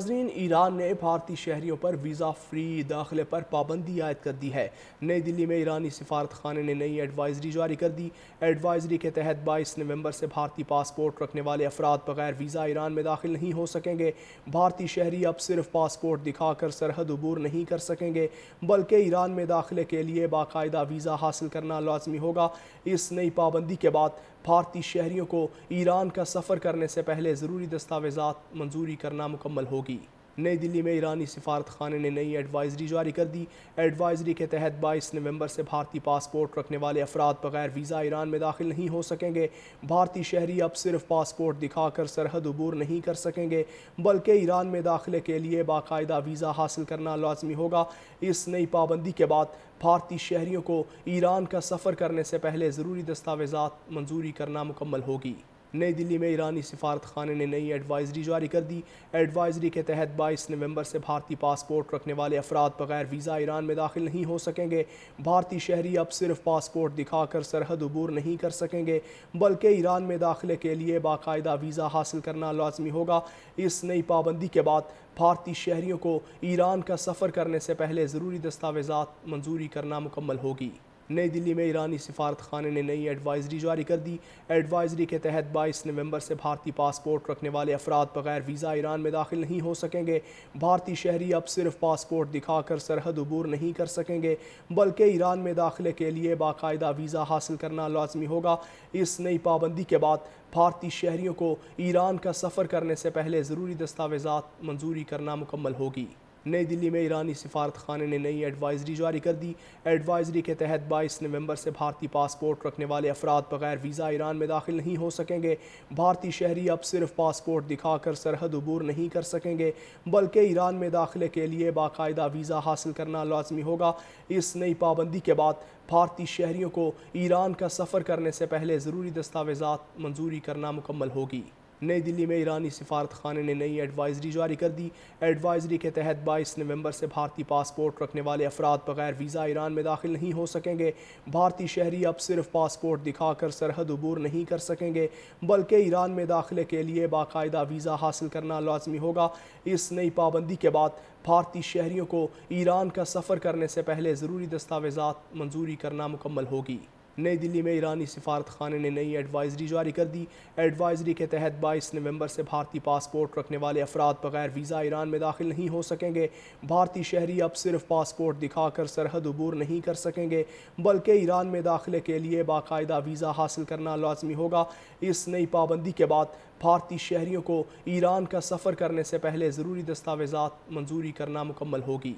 ناظرین، ایران نے بھارتی شہریوں پر ویزا فری داخلے پر پابندی عائد کر دی ہے۔ نئی دلی میں ایرانی سفارت خانے نے نئی ایڈوائزری جاری کر دی۔ ایڈوائزری کے تحت 22 نومبر سے بھارتی پاسپورٹ رکھنے والے افراد بغیر ویزا ایران میں داخل نہیں ہو سکیں گے۔ بھارتی شہری اب صرف پاسپورٹ دکھا کر سرحد عبور نہیں کر سکیں گے، بلکہ ایران میں داخلے کے لیے باقاعدہ ویزا حاصل کرنا لازمی ہوگا۔ اس نئی پابندی کے بعد بھارتی شہریوں کو ایران کا سفر کرنے سے پہلے ضروری دستاویزات منظوری کرنا مکمل ہوگی۔ نئی دلی میں ایرانی سفارت خانے نے نئی ایڈوائزری جاری کر دی۔ ایڈوائزری کے تحت 22 نومبر سے بھارتی پاسپورٹ رکھنے والے افراد بغیر ویزا ایران میں داخل نہیں ہو سکیں گے۔ بھارتی شہری اب صرف پاسپورٹ دکھا کر سرحد عبور نہیں کر سکیں گے، بلکہ ایران میں داخلے کے لیے باقاعدہ ویزا حاصل کرنا لازمی ہوگا۔ اس نئی پابندی کے بعد بھارتی شہریوں کو ایران کا سفر کرنے سے پہلے ضروری دستاویزات منظوری کرنا مکمل ہوگی۔ نئی دلی میں ایرانی سفارت خانے نے نئی ایڈوائزری جاری کر دی۔ ایڈوائزری کے تحت 22 نومبر سے بھارتی پاسپورٹ رکھنے والے افراد بغیر ویزا ایران میں داخل نہیں ہو سکیں گے۔ بھارتی شہری اب صرف پاسپورٹ دکھا کر سرحد عبور نہیں کر سکیں گے، بلکہ ایران میں داخلے کے لیے باقاعدہ ویزا حاصل کرنا لازمی ہوگا۔ اس نئی پابندی کے بعد بھارتی شہریوں کو ایران کا سفر کرنے سے پہلے ضروری دستاویزات منظوری کرنا مکمل ہوگی۔ نئی دلی میں ایرانی سفارت خانے نے نئی ایڈوائزری جاری کر دی۔ ایڈوائزری کے تحت 22 نومبر سے بھارتی پاسپورٹ رکھنے والے افراد بغیر ویزا ایران میں داخل نہیں ہو سکیں گے۔ بھارتی شہری اب صرف پاسپورٹ دکھا کر سرحد عبور نہیں کر سکیں گے، بلکہ ایران میں داخلے کے لیے باقاعدہ ویزا حاصل کرنا لازمی ہوگا۔ اس نئی پابندی کے بعد بھارتی شہریوں کو ایران کا سفر کرنے سے پہلے ضروری دستاویزات منظوری کرنا مکمل ہوگی۔ نئی دلی میں ایرانی سفارت خانے نے نئی ایڈوائزری جاری کر دی۔ ایڈوائزری کے تحت 22 نومبر سے بھارتی پاسپورٹ رکھنے والے افراد بغیر ویزا ایران میں داخل نہیں ہو سکیں گے۔ بھارتی شہری اب صرف پاسپورٹ دکھا کر سرحد عبور نہیں کر سکیں گے، بلکہ ایران میں داخلے کے لیے باقاعدہ ویزا حاصل کرنا لازمی ہوگا۔ اس نئی پابندی کے بعد بھارتی شہریوں کو ایران کا سفر کرنے سے پہلے ضروری دستاویزات منظوری کرنا مکمل ہوگی۔ نئی دلی میں ایرانی سفارت خانے نے نئی ایڈوائزری جاری کر دی۔ ایڈوائزری کے تحت 22 نومبر سے بھارتی پاسپورٹ رکھنے والے افراد بغیر ویزا ایران میں داخل نہیں ہو سکیں گے۔ بھارتی شہری اب صرف پاسپورٹ دکھا کر سرحد عبور نہیں کر سکیں گے، بلکہ ایران میں داخلے کے لیے باقاعدہ ویزا حاصل کرنا لازمی ہوگا۔ اس نئی پابندی کے بعد بھارتی شہریوں کو ایران کا سفر کرنے سے پہلے ضروری دستاویزات منظوری کرنا مکمل ہوگی۔ نئی دلی میں ایرانی سفارت خانے نے نئی ایڈوائزری جاری کر دی۔ ایڈوائزری کے تحت 22 نومبر سے بھارتی پاسپورٹ رکھنے والے افراد بغیر ویزا ایران میں داخل نہیں ہو سکیں گے۔ بھارتی شہری اب صرف پاسپورٹ دکھا کر سرحد عبور نہیں کر سکیں گے، بلکہ ایران میں داخلے کے لیے باقاعدہ ویزا حاصل کرنا لازمی ہوگا۔ اس نئی پابندی کے بعد بھارتی شہریوں کو ایران کا سفر کرنے سے پہلے ضروری دستاویزات منظوری کرنا مکمل ہوگی۔